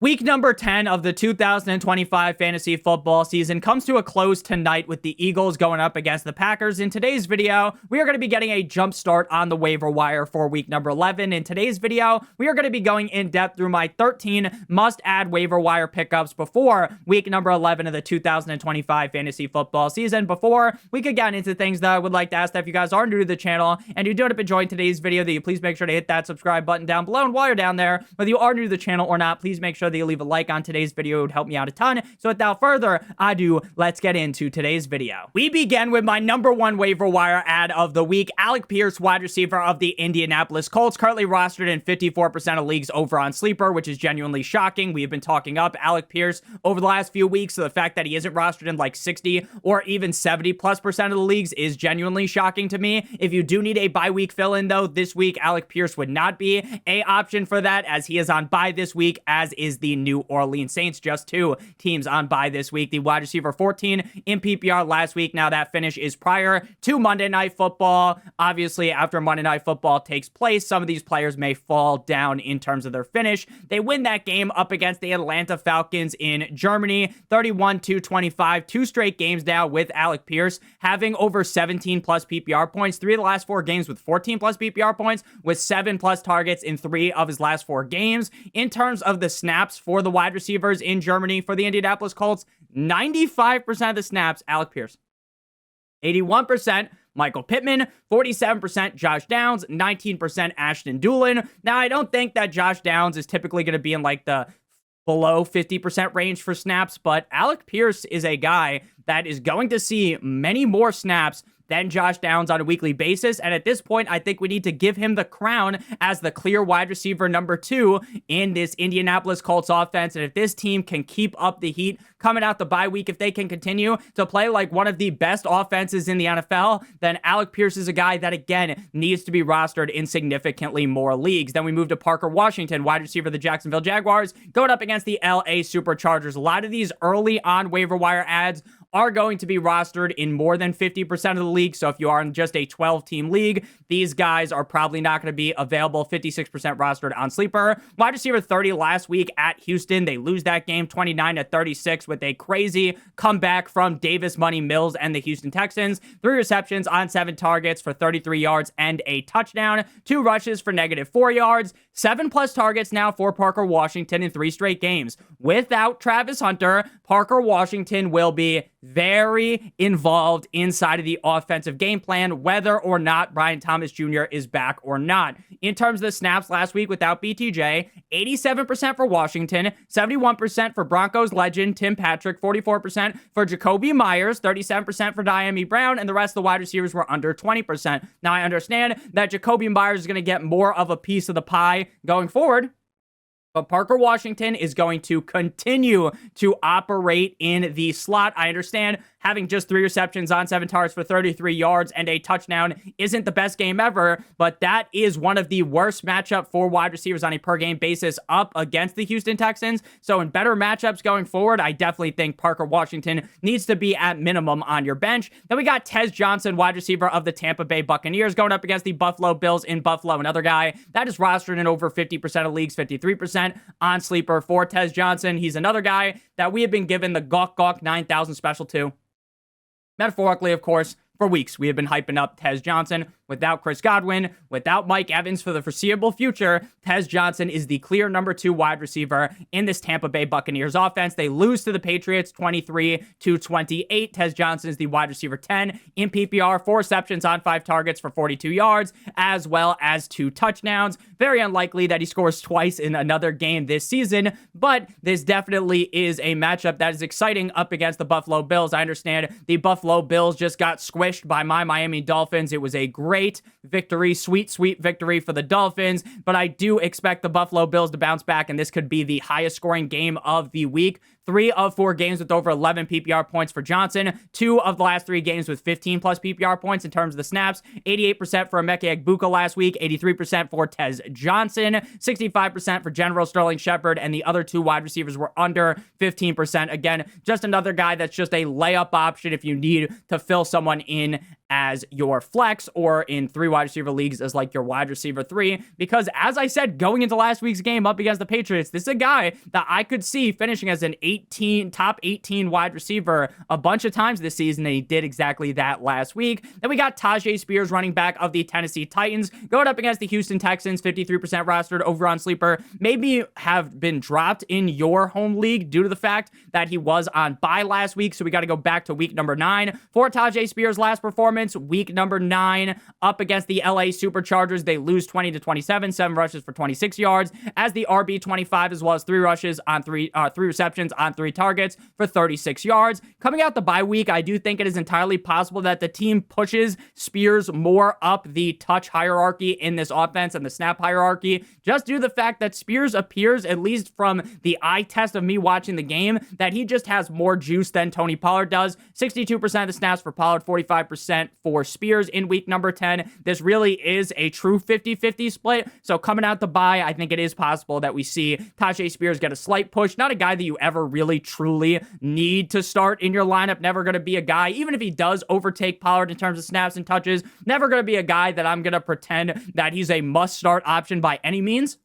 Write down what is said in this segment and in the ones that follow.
Week number 10 of the 2025 fantasy football season comes to a close tonight with the Eagles going up against the Packers. In today's video, we are going to be getting a jump start on the waiver wire for week number 11. In today's video, we are going to be going in depth through my 13 must-add waiver wire pickups before week number 11 of the 2025 fantasy football season. Before we could get into things that I would like to ask that if you guys are new to the channel and you do end up enjoying today's video, that you please make sure to hit that subscribe button down below. And while you're down there, whether you are new to the channel or not, please make sure that you leave a like on today's video. It would help me out a ton. So without further ado, let's get into today's video. We begin with my number one waiver wire ad of the week. Alec Pierce, wide receiver of the Indianapolis Colts, currently rostered in 54% of leagues over on Sleeper, which is genuinely shocking. We have been talking up Alec Pierce over the last few weeks, so the fact that he isn't rostered in like 60 or even 70+% of the leagues is genuinely shocking to me. If you do need a bye week fill-in though, this week Alec Pierce would not be a option for that, as he is on bye this week, as is the New Orleans Saints. Just two teams on bye this week. The wide receiver 14 in PPR last week. Now that finish is prior to Monday Night Football. Obviously, after Monday Night Football takes place, some of these players may fall down in terms of their finish. They win that game up against the Atlanta Falcons in Germany, 31-25. Two straight games now with Alec Pierce having over 17+ PPR points. 3 of the last 4 games with 14+ PPR points, with 7+ targets in 3 of his last 4 games. In terms of the snaps for the wide receivers in Germany for the Indianapolis Colts, 95% of the snaps, Alec Pierce. 81%, Michael Pittman. 47%, Josh Downs. 19%, Ashton Dulin. Now, I don't think that Josh Downs is typically going to be in like the below 50% range for snaps, but Alec Pierce is a guy that is going to see many more snaps than Josh Downs on a weekly basis. And at this point, I think we need to give him the crown as the clear wide receiver number 2 in this Indianapolis Colts offense. And if this team can keep up the heat coming out the bye week, if they can continue to play like one of the best offenses in the NFL, then Alec Pierce is a guy that, again, needs to be rostered in significantly more leagues. Then we move to Parker Washington, wide receiver of the Jacksonville Jaguars, going up against the LA Superchargers. A lot of these early on waiver wire ads are going to be rostered in more than 50% of the league. So if you are in just a 12-team league, these guys are probably not going to be available. 56% rostered on Sleeper. Wide receiver 30 last week at Houston. They lose that game 29-36 with a crazy comeback from Davis Money Mills and the Houston Texans. 3 receptions on 7 targets for 33 yards and a touchdown. 2 rushes for -4 yards. 7+ targets now for Parker Washington in 3 straight games. Without Travis Hunter, Parker Washington will be very involved inside of the offensive game plan, whether or not Brian Thomas Jr. is back or not. In terms of the snaps last week without BTJ, 87% for Washington, 71% for Broncos legend Tim Patrick, 44% for Jacoby Myers, 37% for Diami Brown, and the rest of the wide receivers were under 20%. Now, I understand that Jacoby Myers is going to get more of a piece of the pie going forward, but Parker Washington is going to continue to operate in the slot. I understand having just 3 receptions on 7 targets for 33 yards and a touchdown isn't the best game ever, but that is one of the worst matchup for wide receivers on a per-game basis up against the Houston Texans. So in better matchups going forward, I definitely think Parker Washington needs to be at minimum on your bench. Then we got Tez Johnson, wide receiver of the Tampa Bay Buccaneers, going up against the Buffalo Bills in Buffalo. Another guy that is rostered in over 50% of leagues, 53% on Sleeper for Tez Johnson. He's another guy that we have been given the Gawk 9000 special to. Metaphorically, of course, for weeks, we have been hyping up Tez Johnson. Without Chris Godwin, without Mike Evans for the foreseeable future, Tez Johnson is the clear number 2 wide receiver in this Tampa Bay Buccaneers offense. They lose to the Patriots 23-28. Tez Johnson is the wide receiver 10 in PPR, 4 receptions on 5 targets for 42 yards, as well as 2 touchdowns. Very unlikely that he scores twice in another game this season, but this definitely is a matchup that is exciting up against the Buffalo Bills. I understand the Buffalo Bills just got squished by my Miami Dolphins. It was a great victory, sweet victory for the Dolphins, but I do expect the Buffalo Bills to bounce back, and this could be the highest scoring game of the week. 3 of 4 games with over 11 PPR points for Johnson. 2 of the last 3 games with 15+ PPR points in terms of the snaps. 88% for Emeka Egbuka last week. 83% for Tez Johnson. 65% for General Sterling Shepard, and the other 2 wide receivers were under 15%. Again, just another guy that's just a layup option if you need to fill someone in as your flex, or in 3 wide receiver leagues as like your wide receiver 3, because as I said, going into last week's game up against the Patriots, this is a guy that I could see finishing as an top 18 wide receiver a bunch of times this season, and he did exactly that last week. Then we got Tyjae Spears, running back of the Tennessee Titans, going up against the Houston Texans, 53% rostered over on Sleeper. Maybe have been dropped in your home league due to the fact that he was on bye last week, so we got to go back to week number 9 for Tyjae Spears' last performance. Week number 9 up against the LA Superchargers, they lose 20-27, 7 rushes for 26 yards as the RB25, as well as 3 rushes on 3 receptions on 3 targets for 36 yards. Coming out the bye week, I do think it is entirely possible that the team pushes Spears more up the touch hierarchy in this offense and the snap hierarchy, just due to the fact that Spears appears, at least from the eye test of me watching the game, that he just has more juice than Tony Pollard does. 62% of the snaps for Pollard, 45% for Spears in week number 10. This really is a true 50-50 split. So coming out the bye, I think it is possible that we see Tyjae Spears get a slight push. Not a guy that you ever really truly need to start in your lineup. Never going to be a guy, even if he does overtake Pollard in terms of snaps and touches, never going to be a guy that I'm going to pretend that he's a must-start option by any means.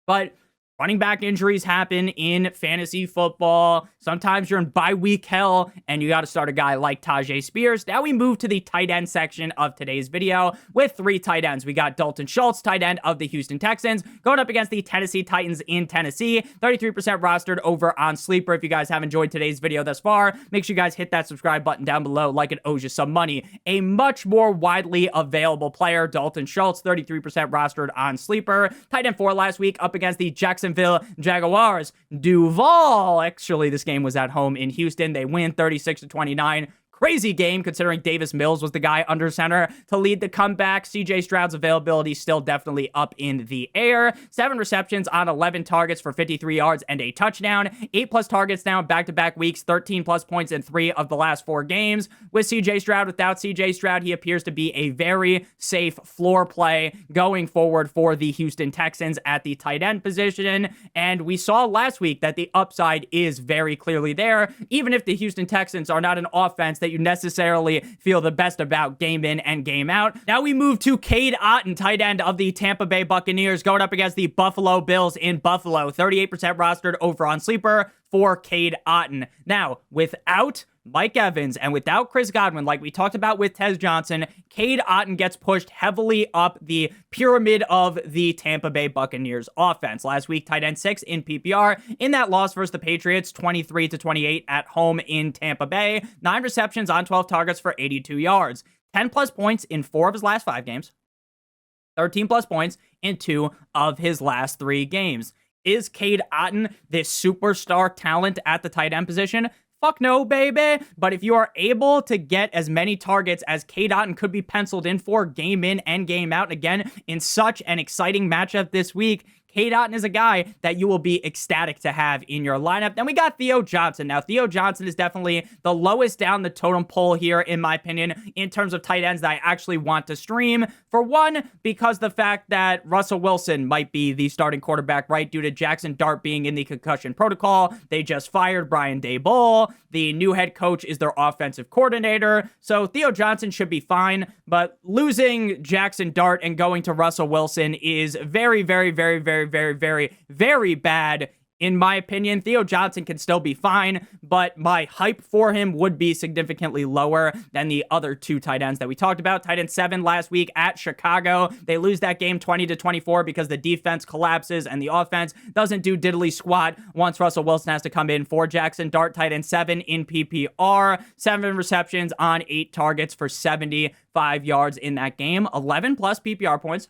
But running back injuries happen in fantasy football. Sometimes you're in bye week hell, and you got to start a guy like Tyjae Spears. Now we move to the tight end section of today's video with 3 tight ends. We got Dalton Schultz, tight end of the Houston Texans, going up against the Tennessee Titans in Tennessee. 33% rostered over on Sleeper. If you guys have enjoyed today's video thus far, make sure you guys hit that subscribe button down below, like it owes you some money. A much more widely available player, Dalton Schultz, 33% rostered on Sleeper. Tight end 4 last week up against the Jacksonville Jaguars. Duval. Actually, this game was at home in Houston. They win 36-29. Crazy game considering Davis Mills was the guy under center to lead the comeback. CJ Stroud's availability still definitely up in the air. 7 receptions on 11 targets for 53 yards and a touchdown. 8+ targets now in back-to-back weeks. 13+ points in 3 of the last 4 games. With CJ Stroud, without CJ Stroud, he appears to be a very safe floor play going forward for the Houston Texans at the tight end position. And we saw last week that the upside is very clearly there, even if the Houston Texans are not an offense that you necessarily feel the best about game in and game out. Now we move to Cade Otton, tight end of the Tampa Bay Buccaneers, going up against the Buffalo Bills in Buffalo. 38% rostered over on Sleeper for Cade Otton. Now, without Mike Evans and without Chris Godwin, like we talked about with Tez Johnson, Cade Otton gets pushed heavily up the pyramid of the Tampa Bay Buccaneers offense. Last week, tight end 6 in PPR. In that loss versus the Patriots, 23-28 at home in Tampa Bay. 9 receptions on 12 targets for 82 yards. 10+ points in 4 of his last 5 games. 13+ points in 2 of his last 3 games. Is Cade Otton this superstar talent at the tight end position? Fuck no, baby. But if you are able to get as many targets as Cade Otton could be penciled in for game in and game out, again, in such an exciting matchup this week, Cade Otton is a guy that you will be ecstatic to have in your lineup. Then we got Theo Johnson. Now, Theo Johnson is definitely the lowest down the totem pole here, in my opinion, in terms of tight ends that I actually want to stream. For one, because the fact that Russell Wilson might be the starting quarterback, right, due to Jackson Dart being in the concussion protocol. They just fired Brian Daboll. The new head coach is their offensive coordinator. So Theo Johnson should be fine, but losing Jackson Dart and going to Russell Wilson is very, very, very, very, very, very, very bad. In my opinion, Theo Johnson can still be fine, but my hype for him would be significantly lower than the other 2 tight ends that we talked about. Tight end 7 last week at Chicago. They lose that game 20-24 because the defense collapses and the offense doesn't do diddly squat once Russell Wilson has to come in for Jackson Dart. Tight end 7 in PPR. 7 receptions on 8 targets for 75 yards in that game. 11+ PPR points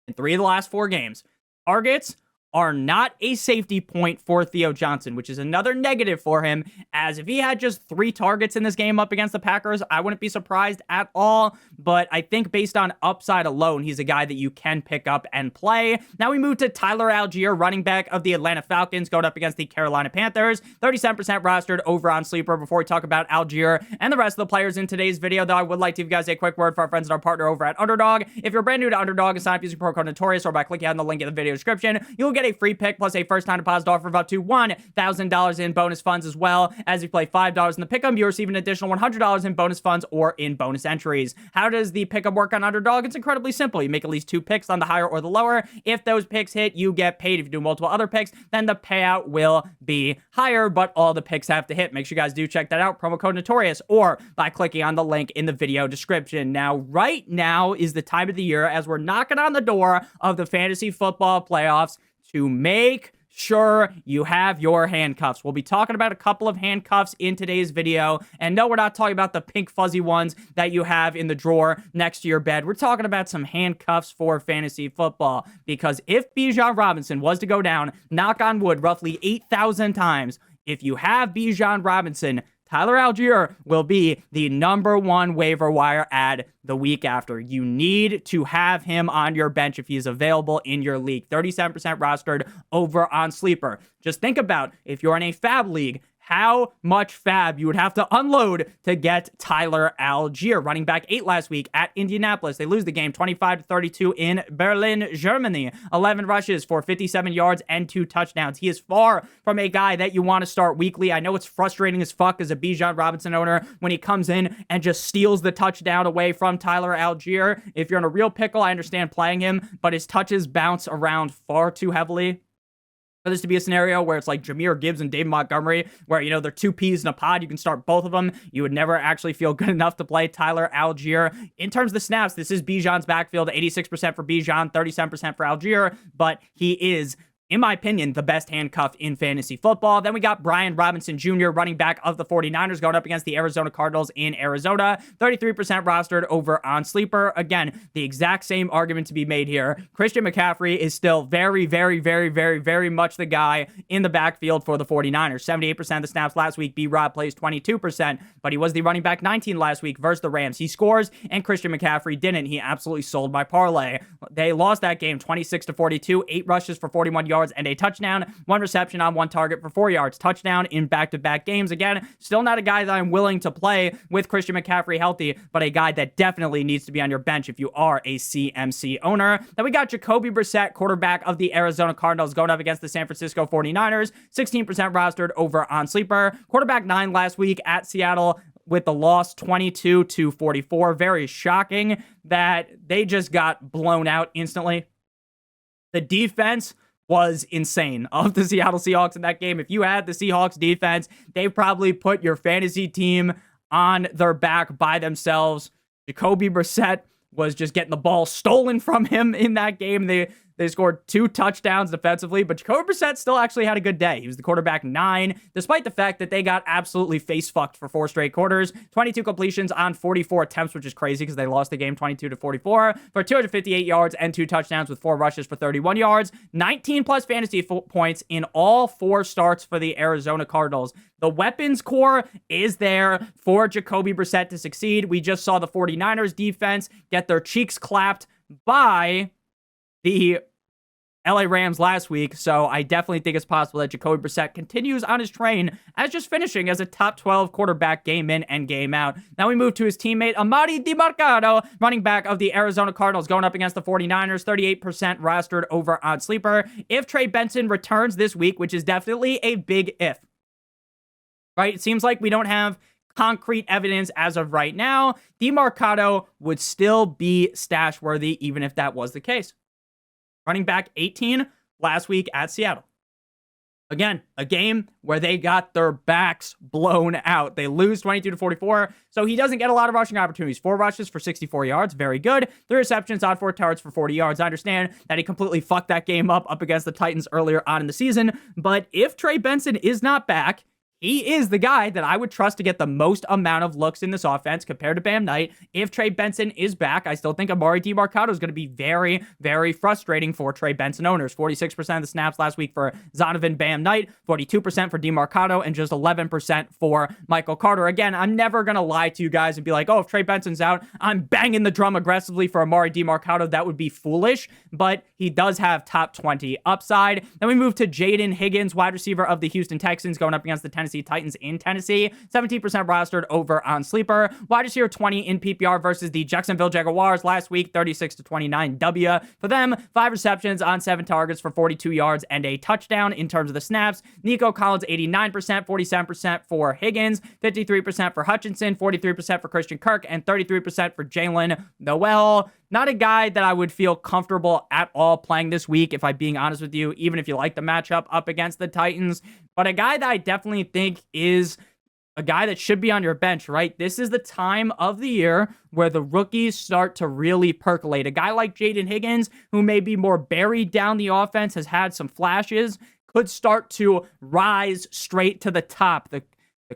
in 3 of the last 4 games. Targets are not a safety point for Theo Johnson, which is another negative for him, as if he had just 3 targets in this game up against the Packers, I wouldn't be surprised at all, but I think based on upside alone, he's a guy that you can pick up and play. Now we move to Tyler Allgeier, running back of the Atlanta Falcons, going up against the Carolina Panthers, 37% rostered over on Sleeper. Before we talk about Allgeier and the rest of the players in today's video, though, I would like to give you guys a quick word for our friends and our partner over at Underdog. If you're brand new to Underdog and sign up using promo code Notorious or by clicking on the link in the video description, you'll get get a free pick plus a first-time deposit offer of up to $1,000 in bonus funds, as well as if you play $5 in the pick'em, you receive an additional $100 in bonus funds or in bonus entries. How does the pick'em work on Underdog? It's incredibly simple. You make at least 2 picks on the higher or the lower. If those picks hit, you get paid. If you do multiple other picks, then the payout will be higher, but all the picks have to hit. Make sure you guys do check that out. Promo code Notorious, or by clicking on the link in the video description. Now, right now is the time of the year as we're knocking on the door of the fantasy football playoffs to make sure you have your handcuffs. We'll be talking about a couple of handcuffs in today's video. And no, we're not talking about the pink fuzzy ones that you have in the drawer next to your bed. We're talking about some handcuffs for fantasy football. Because if Bijan Robinson was to go down, knock on wood, roughly 8,000 times, if you have Bijan Robinson, Tyler Allgeier will be the #1 waiver wire ad the week after. You need to have him on your bench if he's available in your league. 37% rostered over on Sleeper. Just think about if you're in a fab league, how much fab you would have to unload to get Tyler Allgeier. Running back 8 last week at Indianapolis. They lose the game 25-32 in Berlin, Germany. 11 rushes for 57 yards and 2 touchdowns. He is far from a guy that you want to start weekly. I know it's frustrating as fuck as a Bijan Robinson owner when he comes in and just steals the touchdown away from Tyler Allgeier. If you're in a real pickle, I understand playing him, but his touches bounce around far too heavily for this to be a scenario where it's like Jahmyr Gibbs and David Montgomery, where, you know, they're 2 peas in a pod. You can start both of them. You would never actually feel good enough to play Tyler Allgeier. In terms of the snaps, this is Bijan's backfield, 86% for Bijan, 37% for Allgeier, but he is, in my opinion, the best handcuff in fantasy football. Then we got Brian Robinson Jr., running back of the 49ers, going up against the Arizona Cardinals in Arizona. 33% rostered over on Sleeper. Again, the exact same argument to be made here. Christian McCaffrey is still very, very, very, very, very much the guy in the backfield for the 49ers. 78% of the snaps last week. B-Rob plays 22%, but he was the running back 19 last week versus the Rams. He scores, and Christian McCaffrey didn't. He absolutely sold my parlay. They lost that game 26-42, 8 rushes for 41 yards and a touchdown, 1 reception on 1 target for 4 yards. Touchdown in back-to-back games. Again, still not a guy that I'm willing to play with Christian McCaffrey healthy, but a guy that definitely needs to be on your bench if you are a CMC owner. Then we got Jacoby Brissett, quarterback of the Arizona Cardinals, going up against the San Francisco 49ers. 16% rostered over on Sleeper. Quarterback 9 last week at Seattle, with the loss 22-44. Very shocking that they just got blown out instantly. The defense was insane of the Seattle Seahawks in that game. If you had the Seahawks defense, they probably put your fantasy team on their back by themselves. Jacoby Brissett was just getting the ball stolen from him in that game. They scored 2 touchdowns defensively, but Jacoby Brissett still actually had a good day. He was the quarterback 9, despite the fact that they got absolutely face-fucked for 4 straight quarters. 22 completions on 44 attempts, which is crazy because they lost the game 22-44, for 258 yards and 2 touchdowns with 4 rushes for 31 yards. 19-plus fantasy points in all 4 starts for the Arizona Cardinals. The weapons core is there for Jacoby Brissett to succeed. We just saw the 49ers defense get their cheeks clapped by the LA Rams last week, so I definitely think it's possible that Jacoby Brissett continues on his train as just finishing as a top 12 quarterback game in and game out. Now we move to his teammate Emari Demercado, running back of the Arizona Cardinals, going up against the 49ers, 38% rostered over on Sleeper. If Trey Benson returns this week, which is definitely a big if, right? It seems like we don't have concrete evidence as of right now. Demercado would still be stash worthy even if that was the case. Running back 18 last week at Seattle. Again, a game where they got their backs blown out. They lose 22-44, so he doesn't get a lot of rushing opportunities. 4 rushes for 64 yards, very good. 3 receptions on 4 targets for 40 yards. I understand that he completely fucked that game up against the Titans earlier on in the season, but if Trey Benson is not back, he is the guy that I would trust to get the most amount of looks in this offense compared to Bam Knight. If Trey Benson is back, I still think Emari Demercado is going to be very, very frustrating for Trey Benson owners. 46% of the snaps last week for Zonovan Bam Knight, 42% for Demercado, and just 11% for Michael Carter. Again, I'm never going to lie to you guys and be like, oh, if Trey Benson's out, I'm banging the drum aggressively for Emari Demercado. That would be foolish, but he does have top 20 upside. Then we move to Jayden Higgins, wide receiver of the Houston Texans, going up against the Tennessee Tennessee Titans in Tennessee, 17% rostered over on Sleeper. Wide receiver 20 in PPR versus the Jacksonville Jaguars last week, 36-29 W for them. 5 receptions on 7 targets for 42 yards and a touchdown in terms of the snaps. Nico Collins, 89%, 47% for Higgins, 53% for Hutchinson, 43% for Christian Kirk, and 33% for Jalen Noel. Not a guy that I would feel comfortable at all playing this week, if I'm being honest with you, even if you like the matchup up against the Titans. But a guy that I definitely think is a guy that should be on your bench, right? This is the time of the year where the rookies start to really percolate. A guy like Jayden Higgins, who may be more buried down the offense, has had some flashes, could start to rise straight to the top. The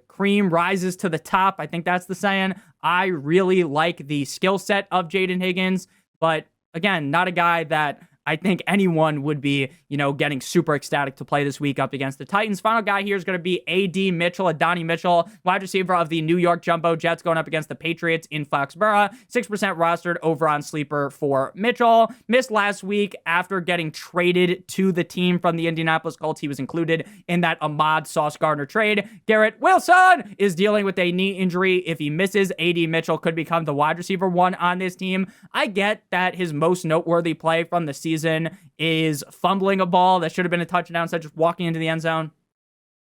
cream rises to the top. I think that's the saying. I really like the skill set of Jayden Higgins, but again, not a guy that I think anyone would be, getting super ecstatic to play this week up against the Titans. Final guy here is going to be Adonai Mitchell, wide receiver of the New York Jumbo Jets, going up against the Patriots in Foxborough. 6% rostered over on Sleeper for Mitchell. Missed last week after getting traded to the team from the Indianapolis Colts. He was included in that Ahmad Sauce Gardner trade. Garrett Wilson is dealing with a knee injury. If he misses, AD Mitchell could become the wide receiver 1 on this team. I get that his most noteworthy play from the season is fumbling a ball that should have been a touchdown instead of just walking into the end zone,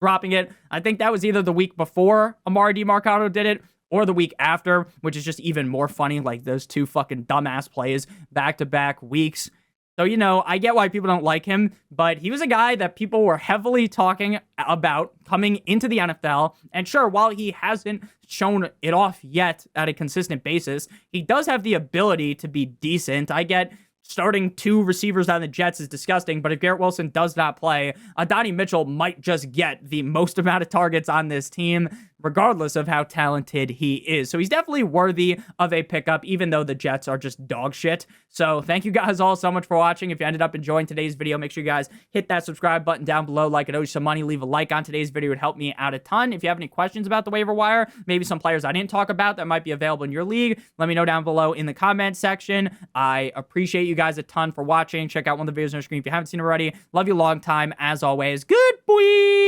dropping it. I think that was either the week before Emari Demercado did it or the week after, which is just even more funny, like those two fucking dumbass plays back-to-back weeks. So, I get why people don't like him, but he was a guy that people were heavily talking about coming into the NFL. And sure, while he hasn't shown it off yet at a consistent basis, he does have the ability to be decent. I get starting 2 receivers on the Jets is disgusting, but if Garrett Wilson does not play, Adonai Mitchell might just get the most amount of targets on this team, regardless of how talented he is. So he's definitely worthy of a pickup, even though the Jets are just dog shit. So thank you guys all so much for watching. If you ended up enjoying today's video, make sure you guys hit that subscribe button down below. Like it owes you some money. Leave a like on today's video. It would help me out a ton. If you have any questions about the waiver wire, maybe some players I didn't talk about that might be available in your league, let me know down below in the comment section. I appreciate you guys a ton for watching. Check out one of the videos on the screen if you haven't seen it already. Love you long time, as always. Good boy!